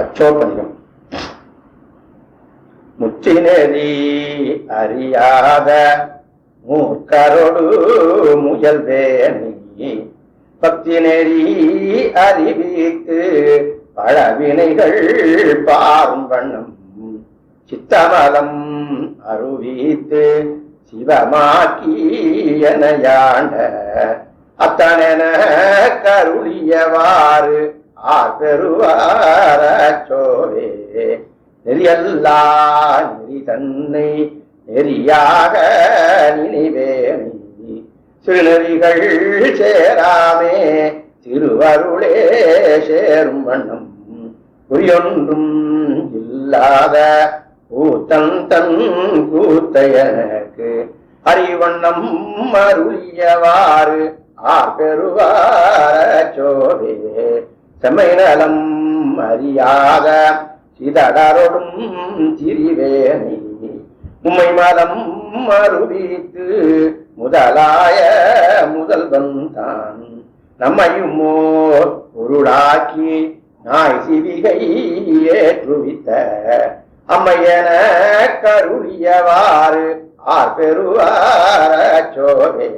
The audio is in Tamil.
அச்சோபதிகம். முற்றினெறி அறியாத மூக்கரோடு முயல்வேணி பக்தி நெறி அறிவித்து பழவினைகள் பாரும் வண்ணம் சித்தமலம் அருவித்து சிவமாக்கி எனையாண்ட அத்தனென கருளியவாறு ஆர்பெருவாரச்சோவே நெறியல்லா நெறி தன்னை நெறியாக நினைவேணி சிறுநெறிகள் சேராமே திருவருளே சேரும் வண்ணம் குறியொன்றும் இல்லாத கூத்தன் தன் கூத்தையனுக்கு அறிவண்ணம் அருளியவாறு ஆர்பெருவாரச்சோவே செம்மை நலம் அறியாத சிதடரொடும் திரிவேணி உம்மை மதம் அருவித்து முதலாய முதல்வன் தான் நம்மையும் ஓர் பொருளாக்கி நாய் சிவிகை ஏற்றுவித்த அம்மையன கருளியவாறு ஆர்பெருவாரச்சோவே